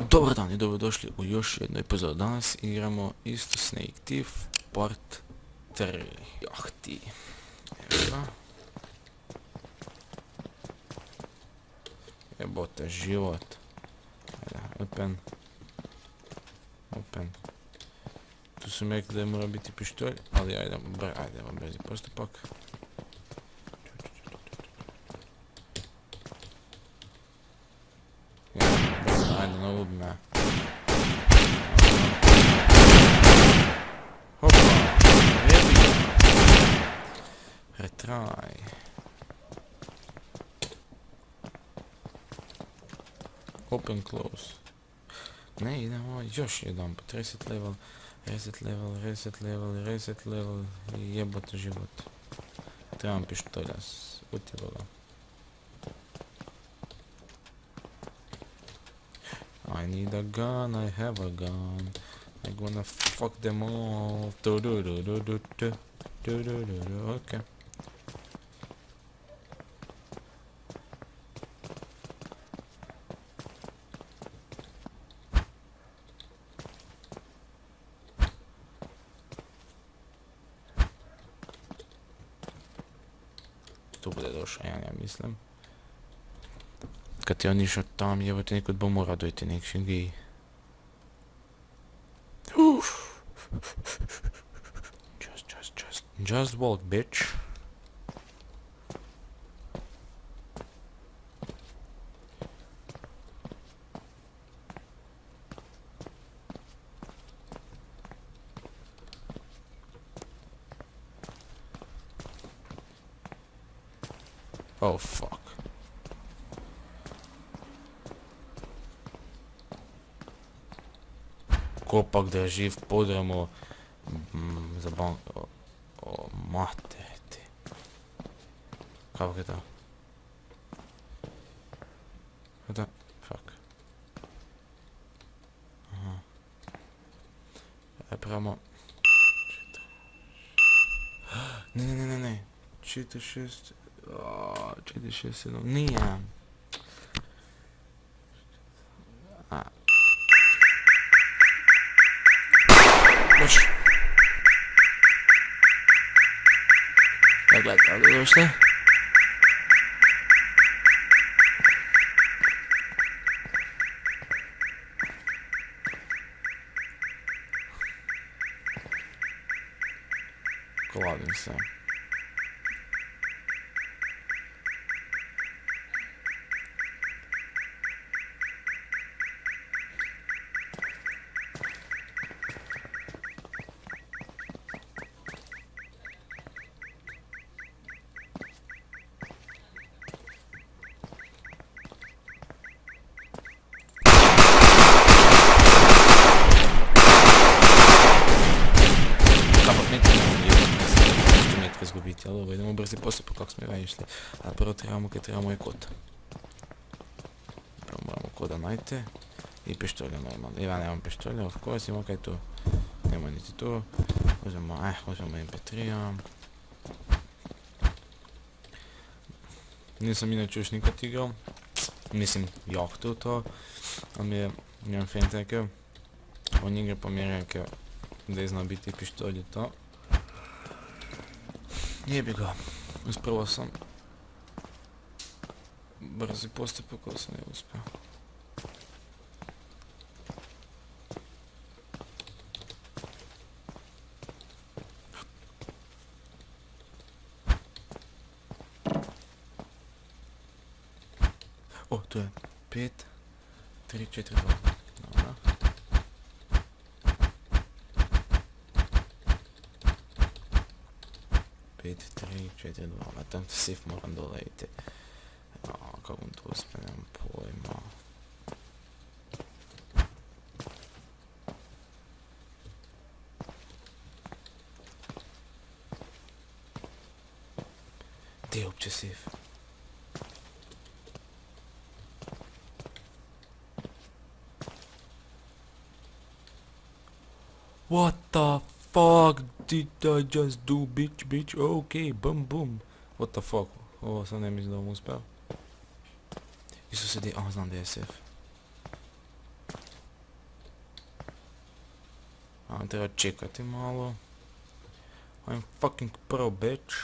Dobar dan i dobrodošli u još jednu epizodu. Danas igramo isto Snake Thief Part 3. Jahti. Evo ga. Jebote, život. Ajde, open. Open. Tu su mi rekli da mora biti pištolj, ali ajde, brzi postupak. Ajde, ne ubi me. Hopa, jebi ga. Retraj. Open close. Ne, idemo još jedan po reset level, reset level, reset level, reset level i jebote život. Trebam pištolja, utjelo ga. I need a gun, I have a gun. I'm gonna fuck them all. Okay. Tu bude došao ja mislim. Kad je on išao tam, jebote, nekod bo mora dojti nekšen gej. Just walk, bitch. Oh fuck. Kopak da je živ podremo za bank... O, mater ti. Kako je to? Da, fuck. Aha. Pravo... Ne. 4, 6... 4, 6, 7... Nije. Boš. Ja gledaj, ali došli? Kladim se. Izgubiti, ali ovo idemo brzi postupak kako smo i išli. A prvo trebamo je kod. Prvo moramo koda najti. I pištolja normalno. Ja nemam pištolja, of course, imamo kaj tu. Nema niti tu. Uzmemo MP3. Nisam inače još nikad igrao. Mislim, jahtu to. On mi je jedan friend rekao. On igra pa mi je rekao da je zna biti pištolje to. Jebi ga, uspio sam. Brzi postupak, ali sam ne uspio. O, tu je 5, 3, 4, 2. Dobra. Pet, 3, 4, 2, a tam sif moram dolejti. Kako to uspije, nemam pojma. Gdje je uopće sif? What the fuck did I just do, bitch? Okay, boom. What the fuck? Ovo sam ne mislim da vam uspeo. Isuse, znam da je SF. treba čekati malo. I'm fucking pro, bitch.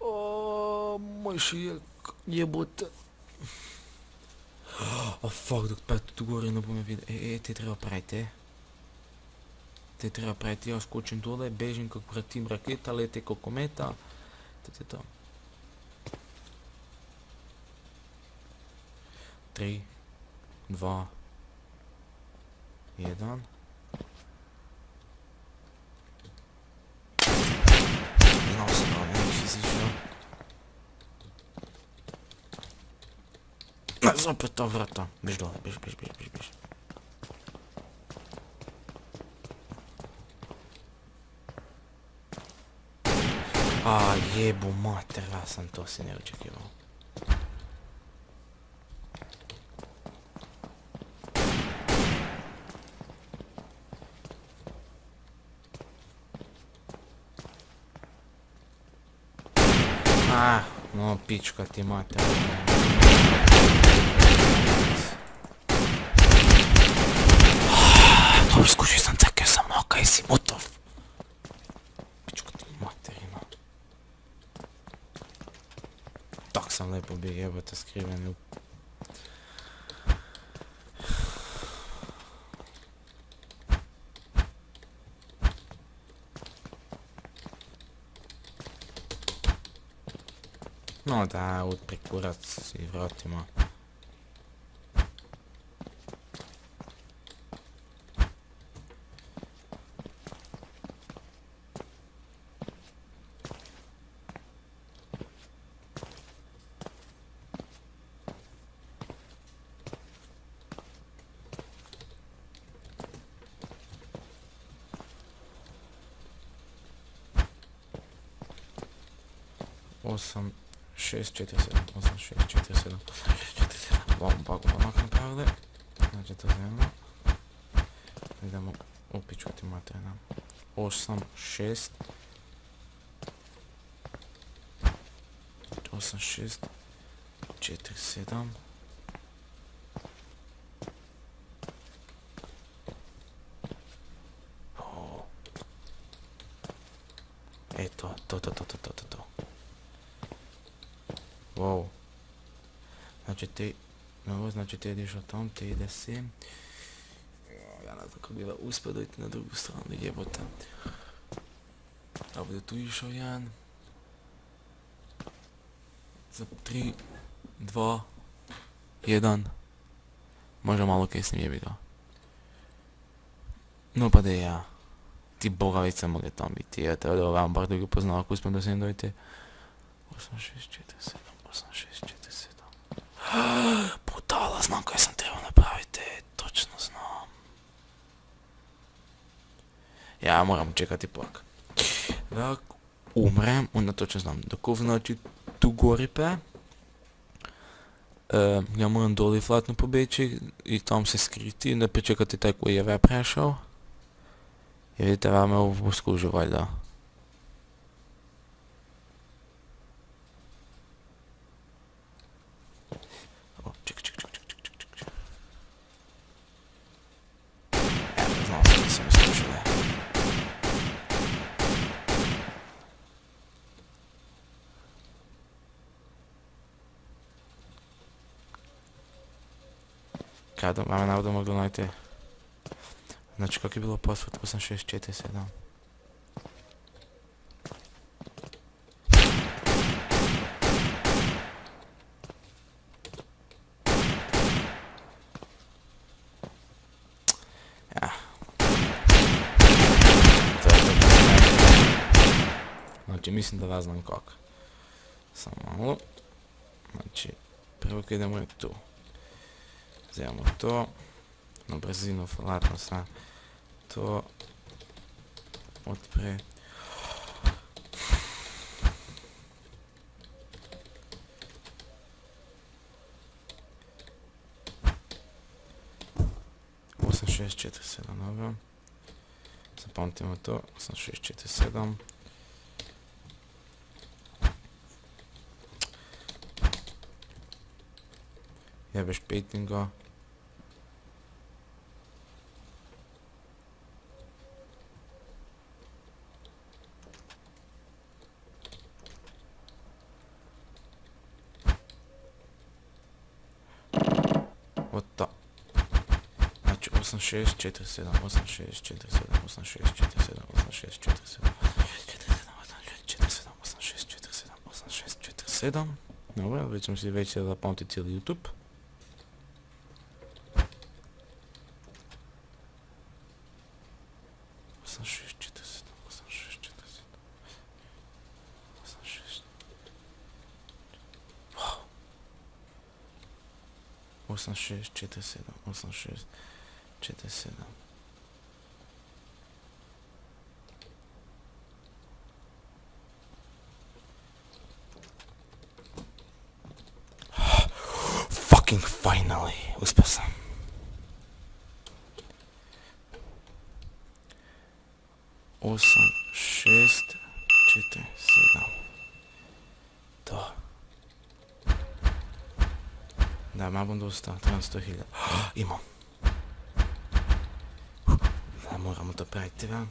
O, moj šijek, jebote. Oh fuck, dok pa tu gori ne bom videl. Te treba praviti, Te treba praviti, ja skočim dole, bežim kak vratim raketa, lete ko kometa. To je to. 3, 2, 1. Znao sam da ne nisi izišao. Opet ta vrata. Bež dole, bež. A jebu mater, ja sam to si ne očekivao. No pička ti mater. Dobro, skušio sam cekio sam oka i si mutov. Pička ti materina. Tak sam lepo bio jebate skriveni u... No da, utpri kurac i vratima. Osam, 6, 4, 7, 8, 6, 4, 7, 4, 7. Bomo pa onak napravili. Znači to zemlja. Idemo upičvati materina. 8, 6. 8, 6, 4, 7. Eto, to. Wow. Znači ti ideš od tom, ti ide sim. Ja ne znam kako bi uspio dojti na drugu stranu, jebote. Da bude tu išao jedan. Za 3, 2, 1. Može malo kaj s njim jebi ga. No pa da ja. Ti bogavice mogu tam biti, ja treba da vam bar da ga poznao ako uspijem da se im dojte. 8, 6, 4, 7, 8, 6, 4, 7. Putala, znam kaj sam trebao napraviti, točno znam. Ja moram čekati pak. Da umrem, onda točno znam. Dok znači tu gori pe. Ja moram doli flatno pobeći i tam se skriti, ne pričekati taj koji je prešao. I vidite, vam je ovo skužio valjda. Ček. Evo, znao sam da sam iskužile. Kada vam je navodno mogli najti. Znači kak je bilo password 8647. Ja. Znači mislim da vas znam kako. Samo malo. Znači prvo kad idemo je tu. Uzimamo to. Na brzinu, flatno sve. To odpre. Osam, 6, 4, 7, dobro. Zapamtimo to. 8, 6, 4, 7. Jebeš petinga. What the... Znači 8647, 8647, 8647, 8647, 8647, 8647. Dobro, već ćemo si već zapamtiti cijeli YouTube. Osam, šest, četiri, sedam, osam, šest, četiri, sedam. Fucking finally, uspio sam. Osam, šest, četiri, sedam. To. Da, ma bom dosta, trebam 100.000. Imam. Da, moramo to praviti, va?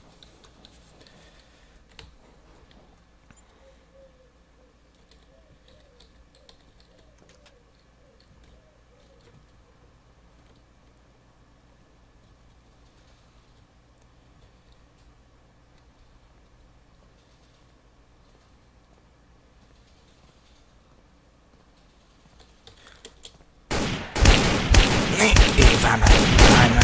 Vama, vama.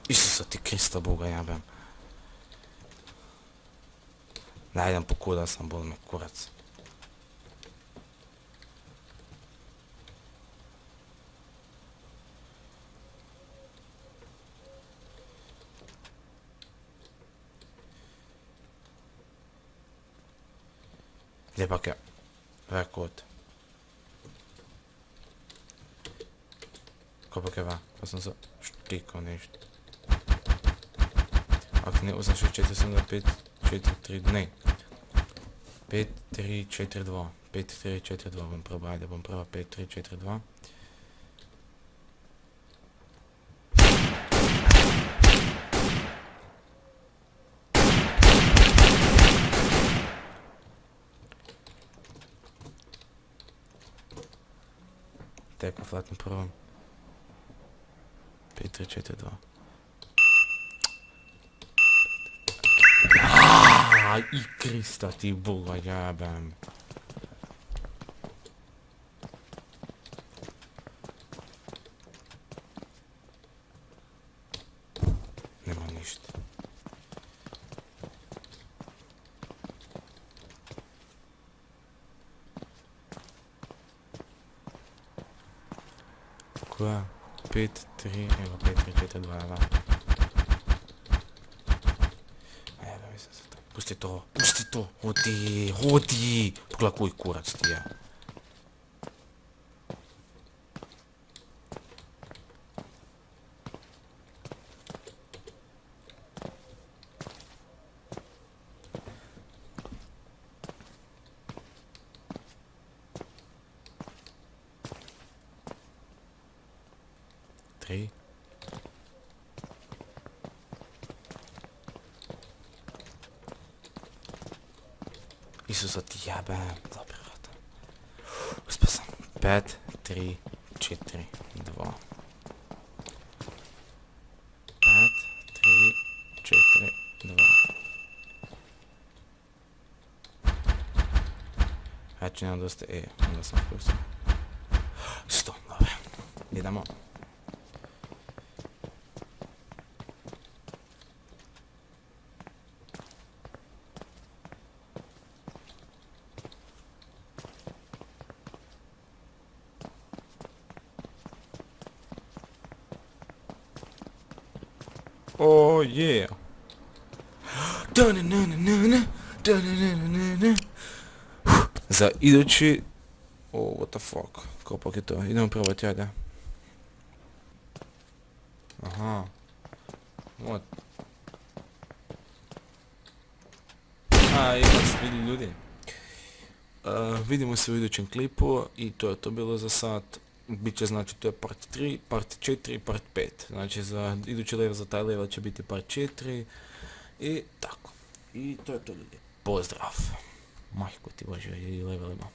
Isusa ti Krista Boga jebem. Da, idem pokuda sam, boli me kurac. Lijepak je rekord. Kopak je va, pa sam se štikao nešto. Ako ne, 8, 6, 4, 7, 5, 4, 3, ne. 5, 3, 4, 2. 5, 3, 4, 2 bom probao, ajde bom probao 5, 3, 4, 2. Teko flat na prvom. 5, 3, 4, 2. I Krista ti Boga jebem. Nema ništa. Koja? 5, 3, evo 5, 3, 4, 2, evo. Evo mislim se to. Pusti to, pusti to, hodi, hodi. Pogledaj koji kurac ti je. Tri. Isusa ti jebem, dobro vrata. Uspio sam. 5, 3, 4, 2. 5, 3, 4, 2. Znači nemam dosta onda sam spustio. 100, dobro. Idemo. Oh yeah. Za idući... Oh, what the fuck. Kopak je to. Idemo probati, ajde. Aha. What? Ipak se vidi ljudi. Vidimo se u idućem klipu i to je to bilo za sad. bit će znači to je part 3, part 4 i part 5. Znači za idući level, za taj level će biti part 4 i tako. I to je to ljudi. Pozdrav. Majko ti bože i levelima.